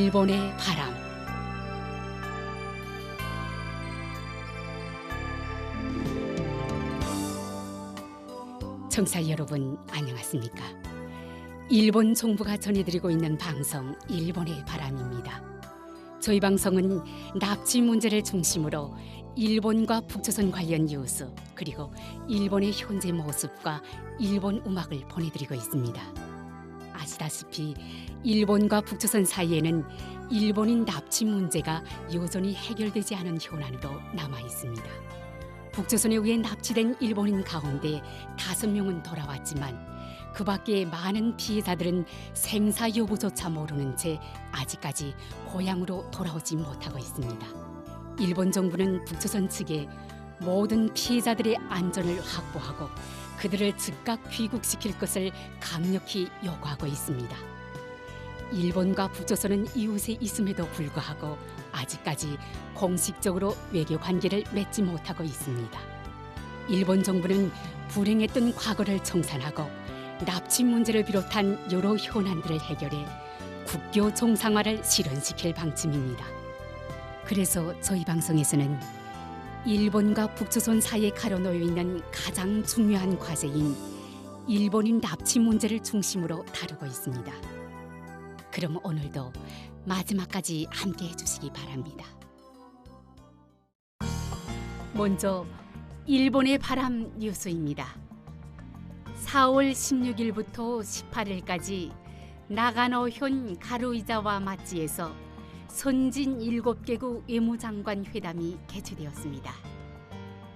일본의 바람. 청취자 여러분, 안녕하십니까? 일본 정부가 전해드리고 있는 방송 일본의 바람입니다. 저희 방송은 납치 문제를 중심으로 일본과 북조선 관련 뉴스, 그리고 일본의 현재 모습과 일본 음악을 보내드리고 있습니다. 아시다시피 일본과 북조선 사이에는 일본인 납치 문제가 여전히 해결되지 않은 현안으로 남아 있습니다. 북조선에 의해 납치된 일본인 가운데 5명은 돌아왔지만 그 밖에 많은 피해자들은 생사 여부조차 모르는 채 아직까지 고향으로 돌아오지 못하고 있습니다. 일본 정부는 북조선 측에 모든 피해자들의 안전을 확보하고 그들을 즉각 귀국시킬 것을 강력히 요구하고 있습니다. 일본과 북조선은 이웃에 있음에도 불구하고 아직까지 공식적으로 외교 관계를 맺지 못하고 있습니다. 일본 정부는 불행했던 과거를 청산하고 납치 문제를 비롯한 여러 현안들을 해결해 국교 정상화를 실현시킬 방침입니다. 그래서 저희 방송에서는 일본과 북조선 사이에 가려놓여 있는 가장 중요한 과제인 일본인 납치 문제를 중심으로 다루고 있습니다. 그럼 오늘도 마지막까지 함께 해주시기 바랍니다. 먼저 일본의 바람 뉴스입니다. 4월 16일부터 18일까지 나가노현 가루이자와 마치에서 선진 7개국 외무장관 회담이 개최되었습니다.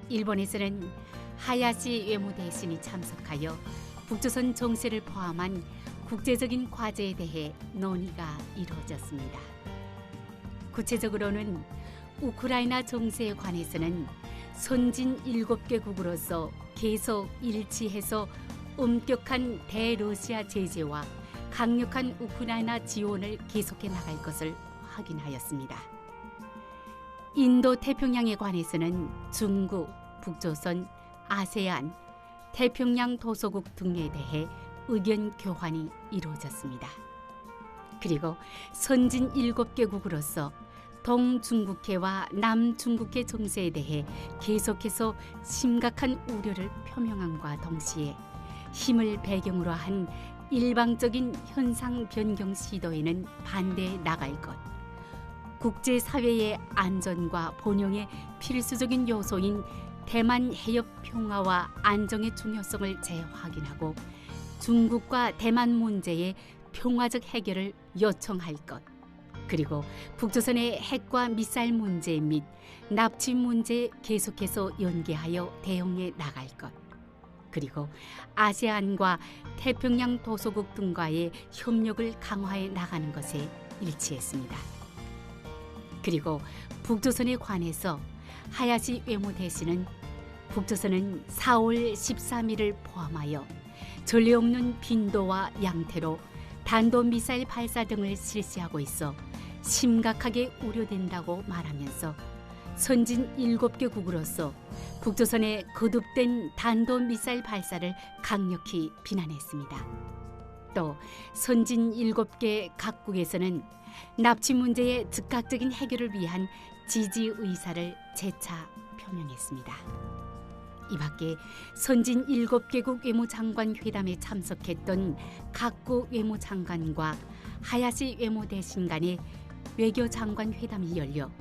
일본에서는 하야시 외무대신이 참석하여 북조선 정세를 포함한 국제적인 과제에 대해 논의가 이루어졌습니다. 구체적으로는 우크라이나 정세에 관해서는 선진 7개국으로서 계속 일치해서 엄격한 대러시아 제재와 강력한 우크라이나 지원을 계속해 나갈 것을 확인하였습니다. 인도 태평양에 관해서는 중국, 북조선, 아세안, 태평양 도서국 등에 대해 의견 교환이 이루어졌습니다. 그리고 선진 7개국으로서 동중국해와 남중국해 정세에 대해 계속해서 심각한 우려를 표명함과 동시에 힘을 배경으로 한 일방적인 현상 변경 시도에는 반대해 나갈 것, 국제사회의 안전과 번영의 필수적인 요소인 대만 해협 평화와 안정의 중요성을 재확인하고 중국과 대만 문제의 평화적 해결을 요청할 것, 그리고 북조선의 핵과 미사일 문제 및 납치 문제에 계속해서 연계하여 대응해 나갈 것, 그리고 아세안과 태평양 도서국 등과의 협력을 강화해 나가는 것에 일치했습니다. 그리고 북조선에 관해서 하야시 외무대신은 북조선은 4월 13일을 포함하여 전례 없는 빈도와 양태로 단도미사일 발사 등을 실시하고 있어 심각하게 우려된다고 말하면서 선진 7개국으로서 북조선의 거듭된 단도미사일 발사를 강력히 비난했습니다. 또 선진 7개 각국에서는 납치 문제의 즉각적인 해결을 위한 지지 의사를 재차 표명했습니다. 이 밖에 선진 7개국 외무장관 회담에 참석했던 각국 외무장관과 하야시 외무대신 간의 외교장관 회담이 열려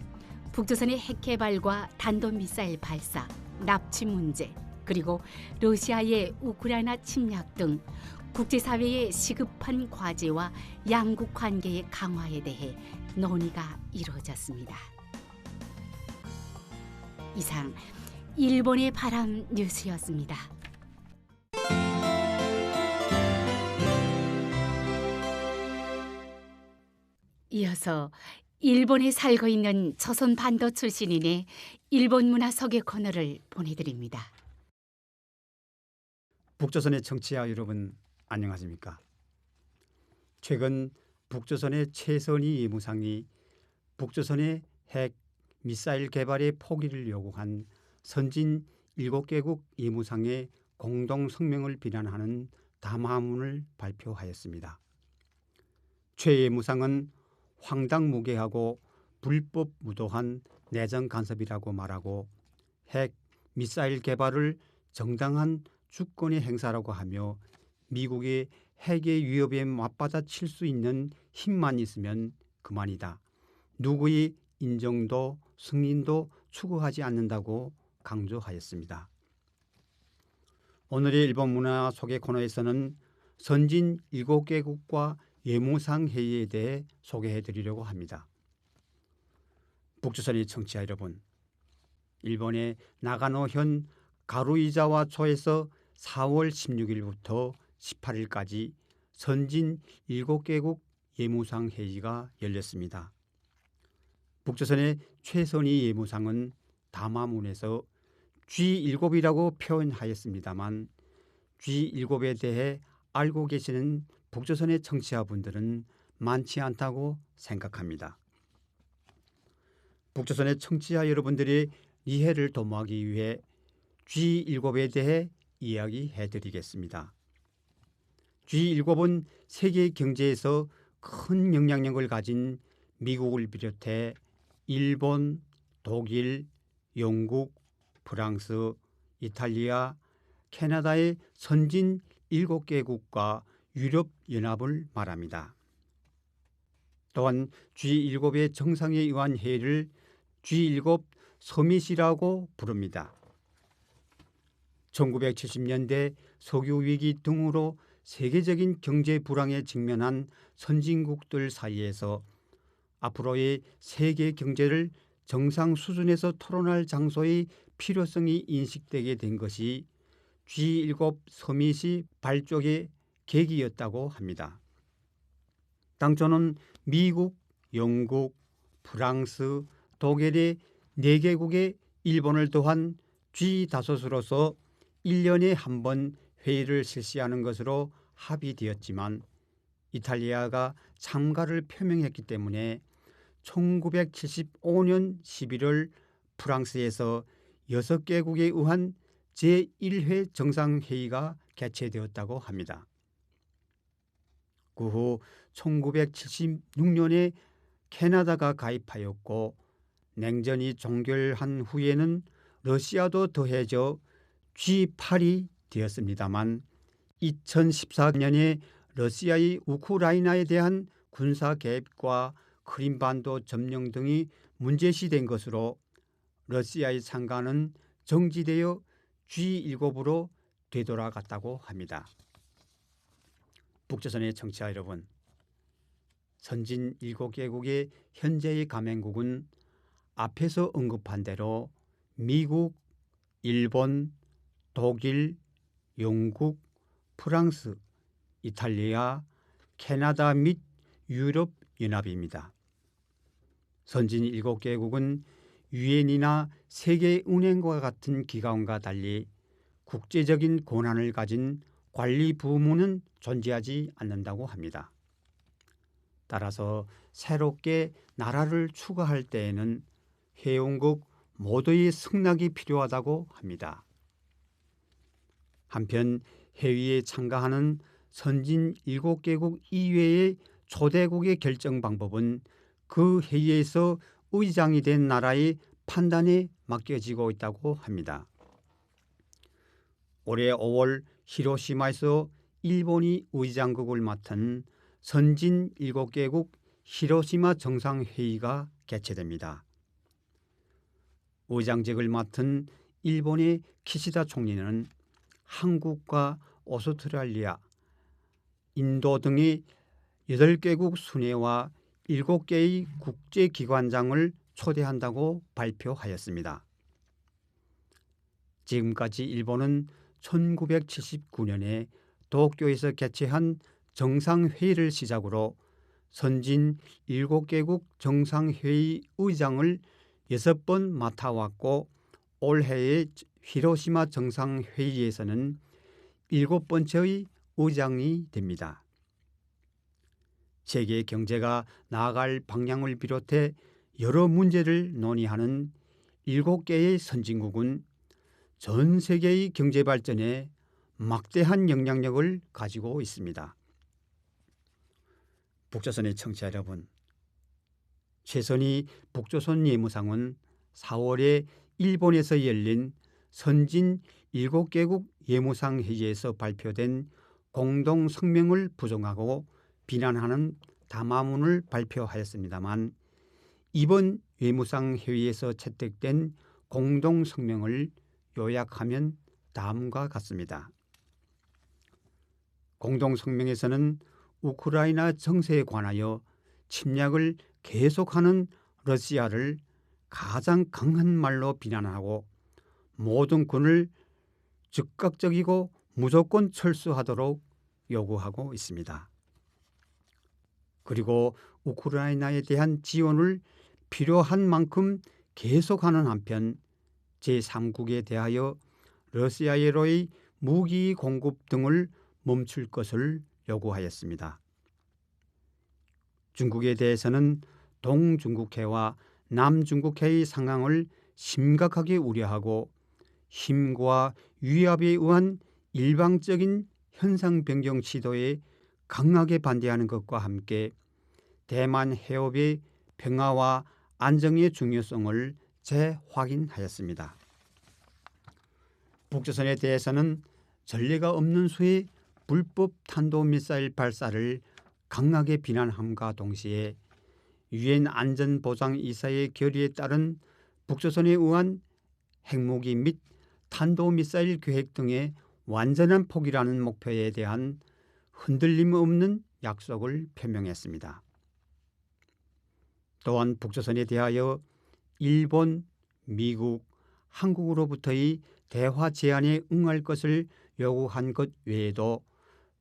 북조선의 핵개발과 단도미사일 발사, 납치 문제, 그리고 러시아의 우크라이나 침략 등 국제사회의 시급한 과제와 양국 관계의 강화에 대해 논의가 이루어졌습니다. 이상 일본의 바람 뉴스였습니다. 이어서 일본에 살고 있는 조선 반도 출신인의 일본 문화 소개 코너를 보내드립니다. 북조선의 청취자 여러분, 안녕하십니까? 최근 북조선의 최선희 외무상이 북조선의 핵 미사일 개발의 포기를 요구한 선진 7개국 외무상의 공동 성명을 비난하는 담화문을 발표하였습니다. 최 외무상은 황당무계하고 불법 무도한 내정 간섭이라고 말하고 핵 미사일 개발을 정당한 주권의 행사라고 하며 미국의 핵의 위협에 맞받아칠 수 있는 힘만 있으면 그만이다. 누구의 인정도 승인도 추구하지 않는다고 강조하였습니다. 오늘의 일본 문화 소개 코너에서는 선진 7개국과 외무상 회의에 대해 소개해 드리려고 합니다. 북조선의 청취자 여러분, 일본의 나가노현 가루이자와초에서 4월 16일부터 18일까지 선진 7개국 외무상 회의가 열렸습니다. 북조선의 최선희 외무상은 담화문에서 G7이라고 표현하였습니다만 G7에 대해 알고 계시는 북조선의 청취자분들은 많지 않다고 생각합니다. 북조선의 청취자 여러분들의 이해를 도모하기 위해 G7에 대해 이야기해 드리겠습니다. G7은 세계 경제에서 큰 영향력을 가진 미국을 비롯해 일본, 독일, 영국, 프랑스, 이탈리아, 캐나다의 선진 7개국과 유럽연합을 말합니다. 또한 G7의 정상에 의한 회의를 G7 서밋이라고 부릅니다. 1970년대 석유위기 등으로 세계적인 경제 불황에 직면한 선진국들 사이에서 앞으로의 세계 경제를 정상 수준에서 토론할 장소의 필요성이 인식되게 된 것이 G7 서밋이 발족의 계기였다고 합니다. 당초는 미국, 영국, 프랑스, 독일의 4개국에 일본을 더한 G5으로서 1년에 한 번 회의를 실시하는 것으로 합의되었지만 이탈리아가 참가를 표명했기 때문에 1975년 11월 프랑스에서 6개국에 의한 제1회 정상회의가 개최되었다고 합니다. 그 후 1976년에 캐나다가 가입하였고 냉전이 종결한 후에는 러시아도 더해져 G8이 되었습니다만 2014년에 러시아의 우크라이나에 대한 군사 개입과 크림반도 점령 등이 문제시된 것으로 러시아의 참가는 정지되어 G7으로 되돌아갔다고 합니다. 북조선의 청취자 여러분, 선진 7개국의 현재의 가맹국은 앞에서 언급한 대로 미국, 일본, 독일, 영국, 프랑스, 이탈리아, 캐나다 및 유럽연합입니다. 선진 7개국은 유엔이나 세계은행과 같은 기관과 달리 국제적인 권한을 가진 관리 부문은 존재하지 않는다고 합니다. 따라서 새롭게 나라를 추가할 때에는 회원국 모두의 승낙이 필요하다고 합니다. 한편 회의에 참가하는 선진 7개국 이외의 초대국의 결정 방법은 그 회의에서 의장이 된 나라의 판단에 맡겨지고 있다고 합니다. 올해 5월 히로시마에서 일본이 의장국을 맡은 선진 7개국 히로시마 정상회의가 개최됩니다. 의장직을 맡은 일본의 키시다 총리는 한국과 오스트레일리아, 인도 등의 8개국 순회와 7개의 국제기관장을 초대한다고 발표하였습니다. 지금까지 일본은 1979년에 도쿄에서 개최한 정상회의를 시작으로 선진 7개국 정상회의 의장을 6번 맡아왔고 올해의 히로시마 정상회의에서는 7번째의 의장이 됩니다. 세계 경제가 나아갈 방향을 비롯해 여러 문제를 논의하는 7개의 선진국은 전 세계의 경제 발전에 막대한 영향력을 가지고 있습니다. 북조선의 청취자 여러분, 최선희 북조선 예무상은 4월에 일본에서 열린 선진 7개국 예무상 회의에서 발표된 공동 성명을 부정하고 비난하는 담화문을 발표하였습니다만 이번 예무상 회의에서 채택된 공동 성명을 요약하면 다음과 같습니다. 공동 성명에서는 우크라이나 정세에 관하여 침략을 계속하는 러시아를 가장 강한 말로 비난하고 모든 군을 즉각적이고 무조건 철수하도록 요구하고 있습니다. 그리고 우크라이나에 대한 지원을 필요한 만큼 계속하는 한편 제3국에 대하여 러시아로의 무기 공급 등을 멈출 것을 요구하였습니다. 중국에 대해서는 동중국해와 남중국해의 상황을 심각하게 우려하고 힘과 위압에 의한 일방적인 현상 변경 시도에 강하게 반대하는 것과 함께 대만 해협의 평화와 안정의 중요성을 재확인하였습니다. 북조선에 대해서는 전례가 없는 수의 불법 탄도미사일 발사를 강하게 비난함과 동시에 유엔 안전보장이사의 결의에 따른 북조선에 의한 핵무기 및 탄도미사일 계획 등의 완전한 포기라는 목표에 대한 흔들림 없는 약속을 표명했습니다. 또한 북조선에 대하여 일본, 미국, 한국으로부터의 대화 제안에 응할 것을 요구한 것 외에도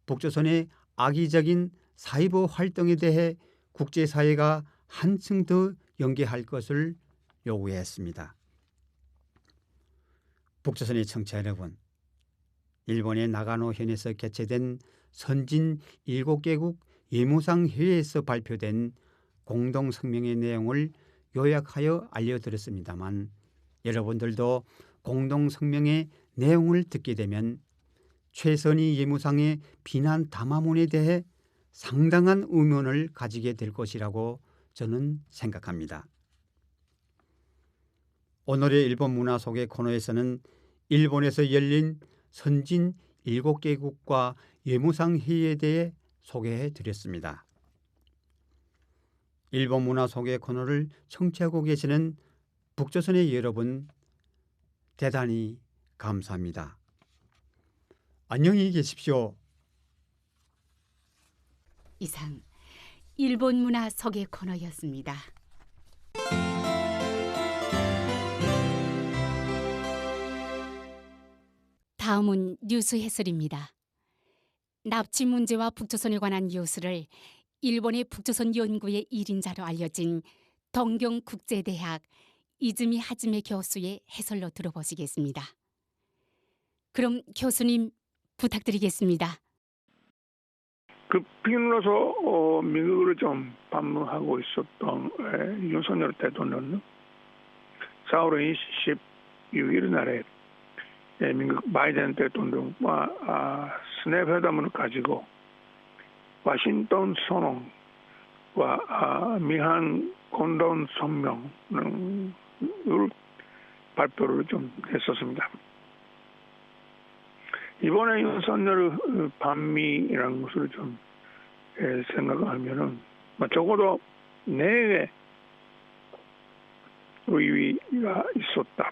북조선의 악의적인 사이버 활동에 대해 국제사회가 한층 더 연계할 것을 요구했습니다. 북조선의 청취자 여러분, 일본의 나가노현에서 개최된 선진 7개국 예무상 회의에서 발표된 공동성명의 내용을 요약하여 알려드렸습니다만 여러분들도 공동성명의 내용을 듣게 되면 최선희 예무상의 비난 담화문에 대해 상당한 의문을 가지게 될 것이라고 저는 생각합니다. 오늘의 일본 문화 속의 코너에서는 일본에서 열린 선진 7개국과 예무상 회의에 대해 소개해 드렸습니다. 일본 문화 속의 코너를 청취하고 계시는 북조선의 여러분, 대단히 감사합니다. 안녕히 계십시오. 이상 일본 문화 소개 코너였습니다. 다음은 뉴스 해설입니다. 납치 문제와 북조선에 관한 뉴스를 일본의 북조선 연구의 1인자로 알려진 동경국제대학 이즈미 하즈메 교수의 해설로 들어보시겠습니다. 그럼 교수님 부탁드리겠습니다. 급행로서 미국을 좀 방문하고 있었던 윤석열 대통령은 4월 26일 날에 미국 바이든 대통령과 스냅 회담을 가지고 워싱턴 선언과 미한 공동 성명을 발표를 좀 했었습니다. 이번에 윤석열 반미라는 것을 좀 생각하면은 적어도 4개 의의가 있었다.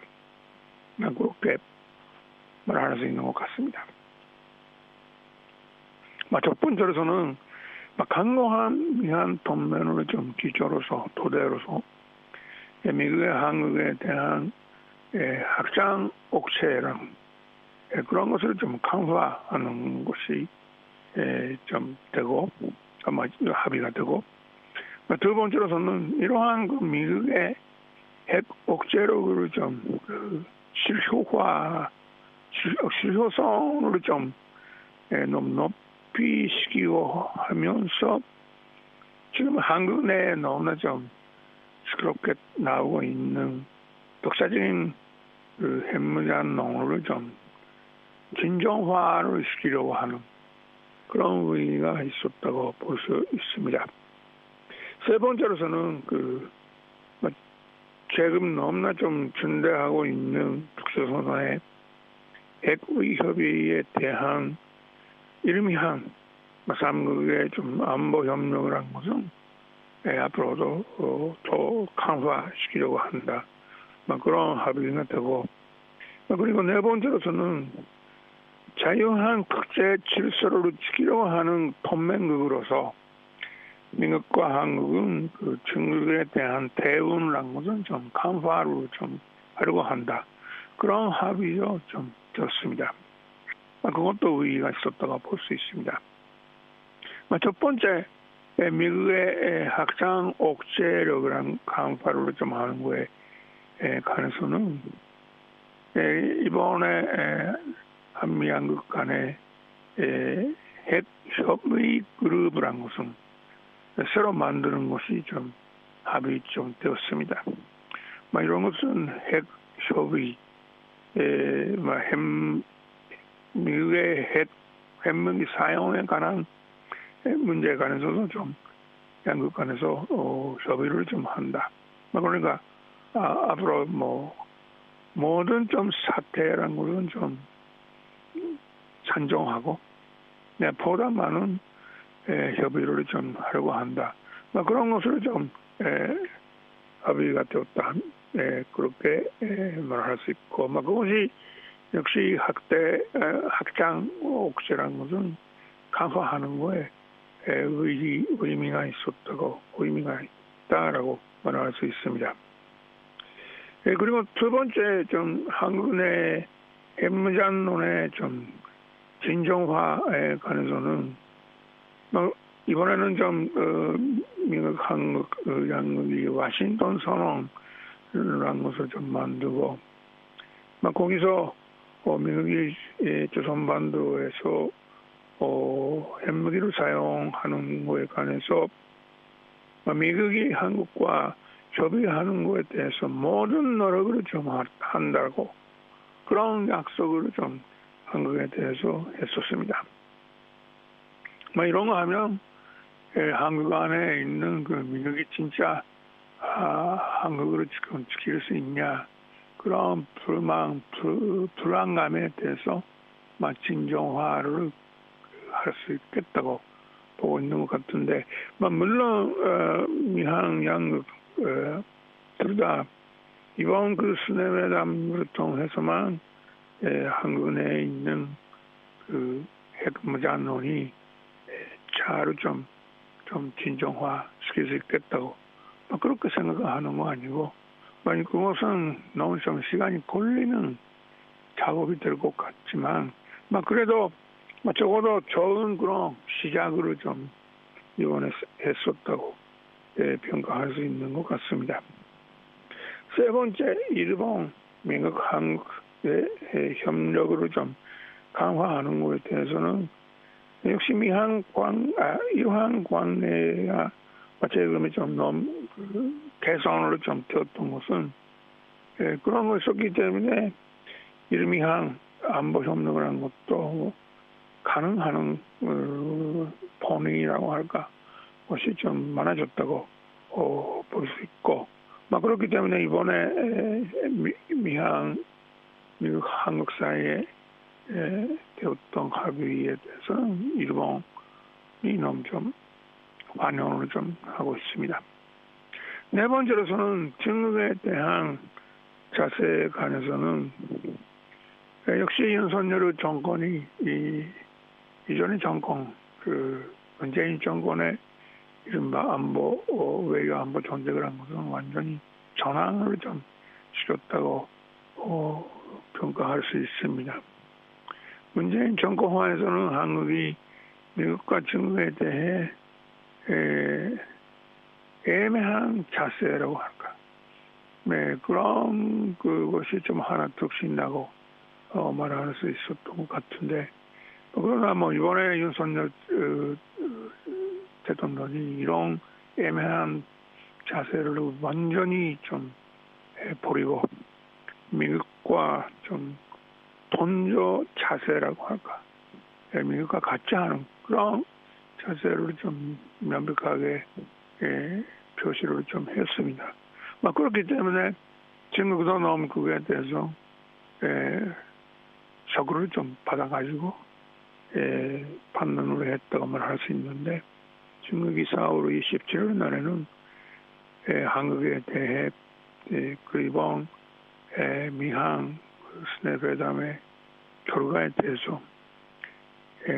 그렇게 말할 수 있는 것 같습니다. 첫 번째로서는 강경한 미한 동맹을 좀 기초로서 토대로서 미국의 한국에 대한 확장 억제랑 그런 것을 좀 강화하는 것이 좀 되고 아마 합의가 되고, 두 번째로서는 이러한 미국의 핵 억제력을 좀 실효성을 좀 높이 시키고 하면서 지금 한국 내에 너무나 좀 시끄럽게 나오고 있는 독자적인 핵무장 논의를 좀 진정화를 시키려고 하는 그런 의의가 있었다고 볼 수 있습니다. 세 번째로서는 지금 너무나 좀 준대하고 있는 북서선언의 핵의 협의에 대한 일미한 삼국의 좀 안보 협력을 한 것은 앞으로도 더 강화시키려고 한다. 그런 합의가 되고, 그리고 네 번째로서는 자유한 국제 질서를 지키려고 하는 동맹국으로서 미국과 한국은 그 중국에 대한 대응을 한 것은 좀 강화를 좀 하려고 한다. 그런 합의도 좀 되었습니다. 그것도 의의가 있었다고 볼 수 있습니다. 첫 번째, 미국의 확장 억제력을 강화를 좀 하는 거에 관해서는 이번에 한미 양국 간의 핵 협의 그룹을 한 것은 새로 만드는 것이 좀 합의 좀 되었습니다. 이런 것은 핵 협의, 미국의 핵무기 사용에 관한 문제에 관해서도 좀 양국 간에서 협의를 좀 한다. 그러니까 앞으로 모든 좀 사태라는 것은 좀 산정하고 보다 많은 협의를 좀 하려고 한다. 그런 것을 좀 합의가 되었다. 그렇게 말할 수 있고, 그것이 역시 확장 억제라는 것은 강화하는 거에 의미가 있다라고 말할 수 있습니다. 그리고 두 번째, 좀 한국 내 핵무장론의 좀 진정화에 관해서는 이번에는 좀 미국, 한국 양국이 워싱턴 선언이라는 것을 좀 만들고, 거기서 미국이 조선반도에서 핵무기를 사용하는 것에 관해서 미국이 한국과 협의하는 것에 대해서 모든 노력을 좀 한다고 그런 약속을 좀 한국에 대해서 했었습니다. 이런 거 하면 한국 안에 있는 그 미국이 진짜 한국을 지금 지킬 수 있냐 그런 불안감에 대해서 진정화를 할 수 있겠다고 보고 있는 것 같은데, 물론 미한 양국 둘 다 이번 그 스네메담을 통해서만 한국 내에 있는 그 핵무장론이 잘 좀 진정화 시킬 수 있겠다고 그렇게 생각하는 거 아니고, 그것은 너무 좀 시간이 걸리는 작업이 될 것 같지만, 그래도 적어도 좋은 그런 시작으로 좀 이번에 했었다고 평가할 수 있는 것 같습니다. 세 번째, 일본, 미국, 한국의 협력으로 좀 강화하는 것에 대해서는 역시 이한 관계가 최근에 좀 너무 개선으로 좀 되었던 것은 그런 것이었기 때문에 일미한 안보 협력을 한 것도 가능한 본능이라고 할까 것이 좀 많아졌다고 볼 수 있고, 그렇기 때문에 이번에 미국 한국 사이에 되었던 합의에 대해서는 일본이 너무 좀 환영을 좀 하고 있습니다. 네 번째로서는 중국에 대한 자세에 관해서는 역시 윤석열 정권이 이전의 정권, 문재인 정권의 이른바 외교 안보 정책을 한 것은 완전히 전환을 좀 시켰다고 평가할 수 있습니다. 문재인 정권 하에서는 한국이 미국과 중국에 대해 애매한 자세라고 할까. 그런 그것이 좀 하나 득신다고 말할 수 있었던 것 같은데, 그러나 이번에 윤석열 대통령이 이런 애매한 자세를 완전히 좀 버리고 미국과 좀 돈조 자세라고 할까, 미국과 같이 하는 그런 자세를 좀 명백하게 표시를 좀 했습니다. 그렇기 때문에 중국도 너무 그거에 대해서 적으로 좀 받아가지고 판단을 했다고 말할 수 있는데, 중국이 4월 27일 날에는 한국에 대해 그 이번 미항 스낵회담의 결과에 대해서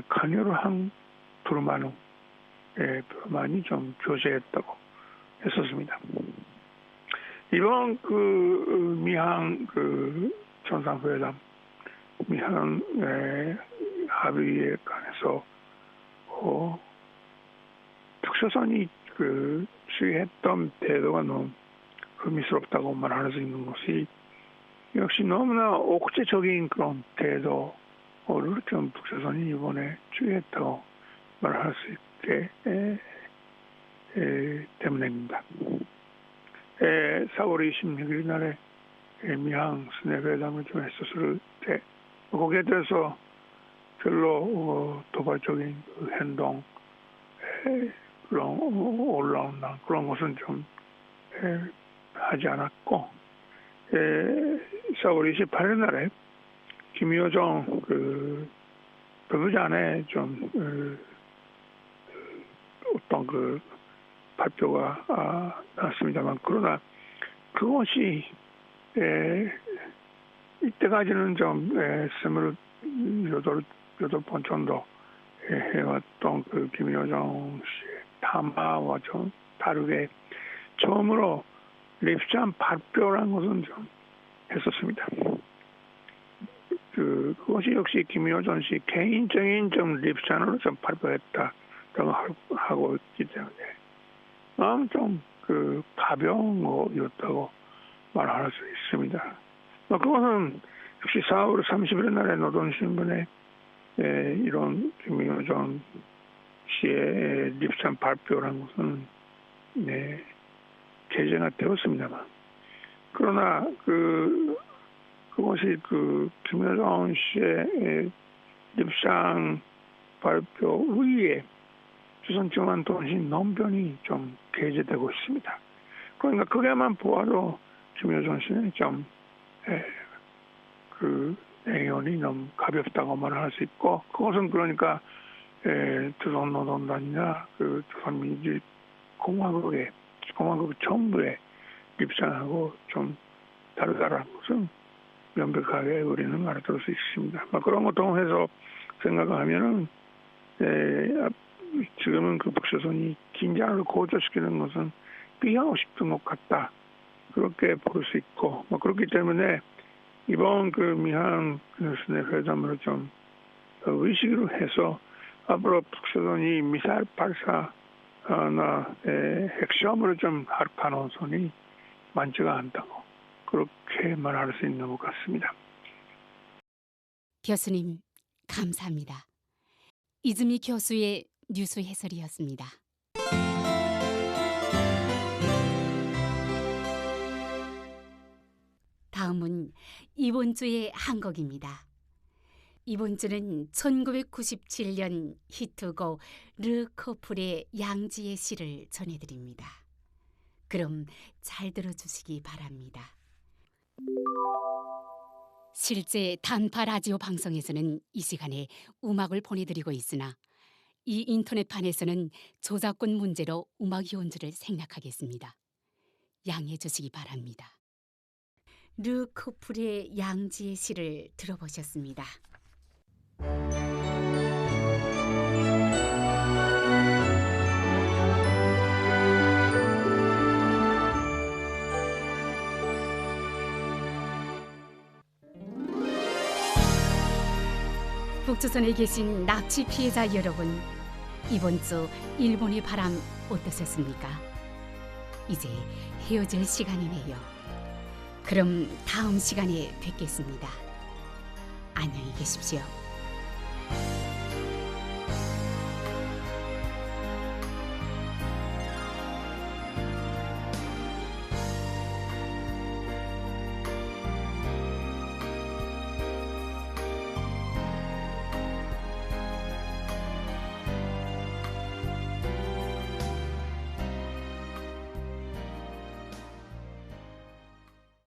관여를 한 불만이 좀 교제했다고 했었습니다. 이번 그 미항 그 정상회담, 미항 합의에 관해서 북조선이 그 취했던 태도가 너무 의미스럽다고 말할 수 있는 것이, 역시 너무나 억제적인 그런 태도를 좀 북조선이 이번에 취했다고 말할 수 있게 때문입니다. 4월 26일 날에 미항 스낵회담을 좀 했었을 때 거기에 대해서 별로 도발적인 행동, 그런 올라온다 그런 것은 좀 하지 않았고, 4월 28일 날에 김여정 그 배우자의 좀 어떤 그 발표가 나왔습니다만, 그러나 그것이 이때까지는 좀 28번 정도 해왔던 그 김여정 씨의 담화와 좀 다르게 처음으로 립산 발표라는 것은 좀 했었습니다. 그것이 역시 김여정 씨 개인적인 좀 립산으로 좀 발표했다라고 하고 있기 때문에 좀 그 가벼운 거였다고 말할 수 있습니다. 그것은 역시 4월 30일 날에 노동신문에 이런 김여정 씨의 립산 발표라는 것은 게재가 되었습니다만, 그러나 그것이 그 김여정 씨의 립산 발표 위에 조선중앙통신 논변이 좀 게재되고 있습니다. 그러니까 그게만 보아도 김여정 씨는 좀 그 내용이 너무 가볍다고 말할 수 있고, 그것은 그러니까 조선노동당이나 그 조선민주공화국 정부의 립산하고 좀 다르다라는 것은 명백하게 우리는 알아들을 수 있습니다. 그런 것 통해서 생각하면은 지금은 그 북조선이 긴장을 고조시키는 것은 피하고 싶은 것 같다, 그렇게 볼 수 있고, 그렇기 때문에 이번 그 미항 스낵회담으로 좀 의식으로 해서 앞으로 북조선이 미사일 발사나 핵시험으로 좀 할 가능성이 많지가 않다고, 그렇게 말할 수 있는 것 같습니다. 교수님, 감사합니다. 이즈미 교수의 뉴스 해설이었습니다. 다음은 이번 주의 한국입니다. 이번 주는 1997년 히트곡 르커플의 양지의 시를 전해드립니다. 그럼 잘 들어주시기 바랍니다. 실제 단파 라디오 방송에서는 이 시간에 음악을 보내드리고 있으나 이 인터넷판에서는 저작권 문제로 음악 연주를 생략하겠습니다. 양해해 주시기 바랍니다. 르커플의 양지의 시를 들어보셨습니다. 북조선에 계신 납치 피해자 여러분, 이번 주 일본의 바람 어떠셨습니까? 이제 헤어질 시간이네요. 그럼 다음 시간에 뵙겠습니다. 안녕히 계십시오.